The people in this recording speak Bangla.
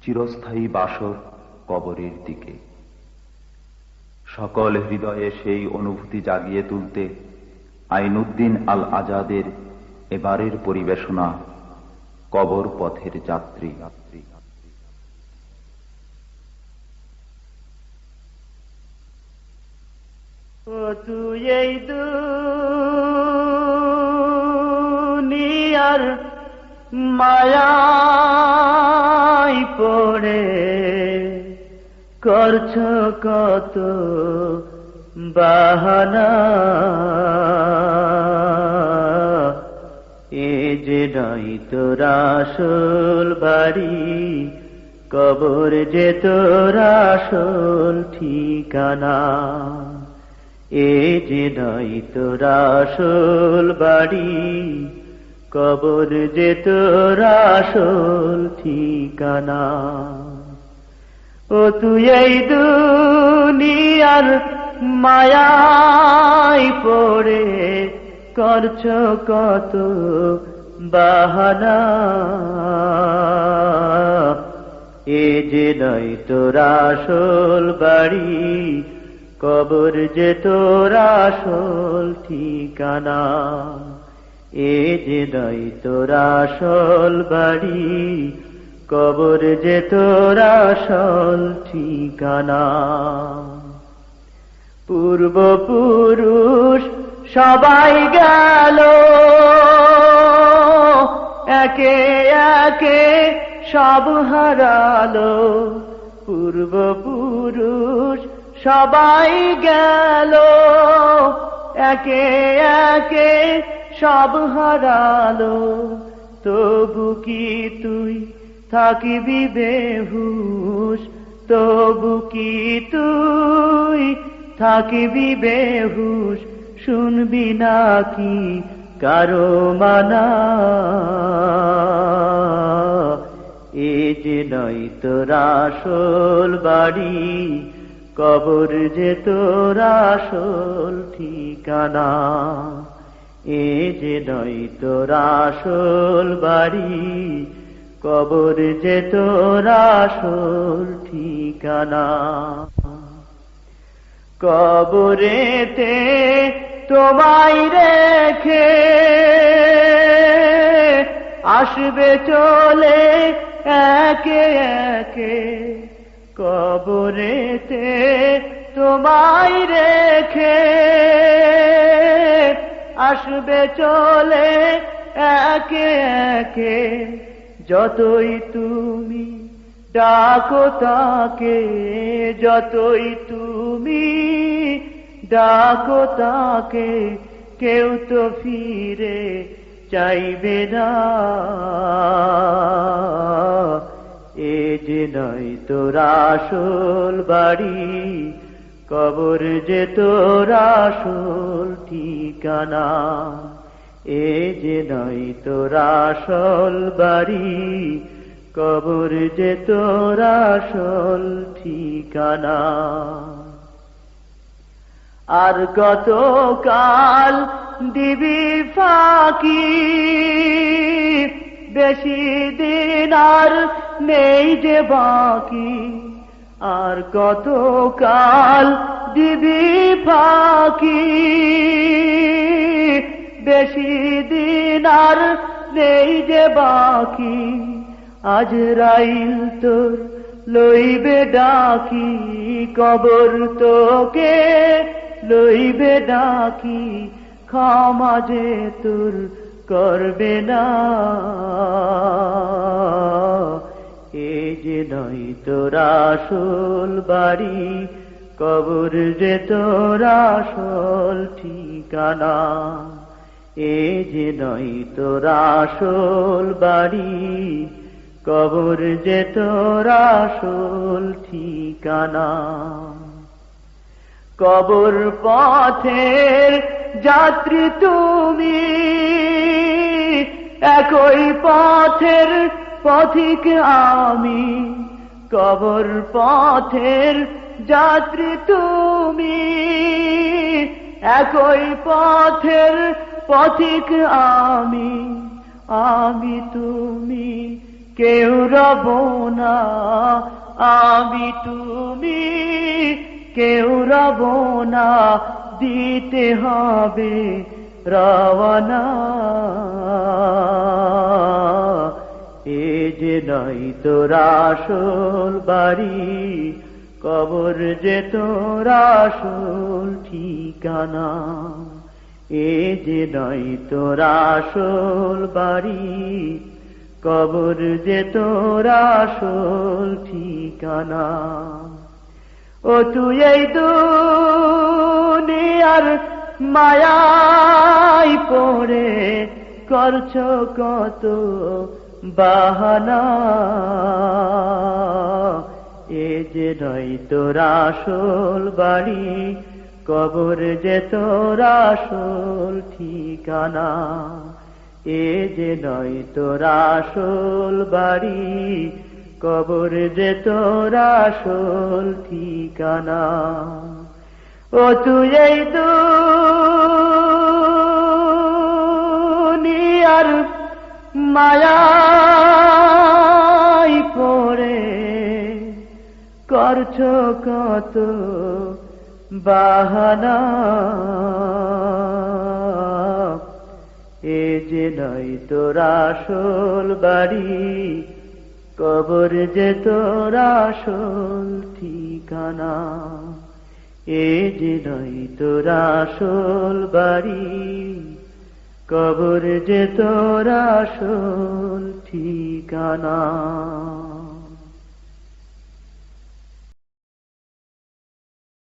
চিরস্থায়ী বাসর কবরের দিকে। সকল হৃদয়ে সেই অনুভূতি জাগিয়ে তুলতে আইনুদ্দিন আল আজাদের এবারের পরিবেশনা কবর পথের যাত্রী। তুই এই দুনিয়ার মায়ায় পড়ে করছ কত বাহানা, এ যে নাই তোর আসল বাড়ি, কবর যে তোর আসল ঠিকানা। এ যে নাই তোর আসল বাড়ি, কবর যে তোর আসল ঠিকানা। ও তুই এই দুনিয়ার মায়ায় পড়ে করছ কত বাহানা, এ যে নাই তোর আসল বাড়ি, কবর যে তোর আসল ঠিকানা। এ যে নাই তোর আসল বাড়ি, কবর যে তোর আসল ঠিকানা। পূর্বপুরুষ সবাই গেল, একে একে সব হারালো। পূর্বপুরুষ সবাই গেল, একে একে সব হারালো। তবু কি তুই থাকিবি বেহুশ, তবু কি তুই থাকিবি বেহুশ, শুনবি নাকি কারো মানা। এ যে নয় তোর আসল বাড়ি, কবর যে তোর আসল ঠিকানা। এ যে নয় তোর আসল বাড়ি, কবর যে তোর আসল ঠিকানা। কবরেতে তোমায় রেখে আসবে চলে একে একে। কবরেতে তোমায় রেখে আসবে চলে একে একে। যতই তুমি ডাকো তাকে, যতই তুমি ডাকো তাকে, কেউ তো ফিরে চাইবে না। এ যে নয় তোর আসল বাড়ি, কবর যে তোর আসল ঠিকানা। এ যে নয় তোর আসল বাড়ি, কবর যে তোর আসল ঠিকানা। আর কত কাল দিবি ফাঁকি, বেশি দিন আর নেই যে বাকি। আর কত কাল দিবি ফাঁকি, বেশি দিন আর নেই যে বাকি। আজরাইল তোর লইবে ডাকি, কবর তোকে লইবে ডাকি। ক্ষমা যে তোর করবে না। এ যে নয় তোর আসল বাড়ি, কবর যে তোর আসল ঠিকানা। এ যে নয় তোর আসল বাড়ি, কবর যে তোর আসল ঠিকানা। কবর পথের যাত্রী তুমি, একই পথের পথিক আমি। কবর পথের যাত্রী তুমি, একই পথের পথিক আমি। আমি তুমি কেউ রব না, আমি তুমি কেউ রব না, দিতে হবে রওয়ানা। এ যে নাই তোর আসল বাড়ি, কবর যে তোর আসল ঠিকানা। এ যে নাই তোর আসল বাড়ি, কবর যে তোর আসল ঠিকানা। ও তুই এই দুনিয়ার মায়ায় পড়ে করছো কত বাহানা। এ যে নয় তোর আসল বাড়ি, কবর যে তোর আসল ঠিকানা। এ যে নয় তোর আসল বাড়ি, কবর যে তোর আসল ঠিকানা। ও তুই এই দুনিয়ার মায়ায় পড়ে করছো কত বাহানা। এ যে নয় তোর আসল বাড়ি, কবর যে তোর আসল ঠিকানা। এ যে নয় তোর আসল বাড়ি, কবর যে তোর আসল ঠিকানা।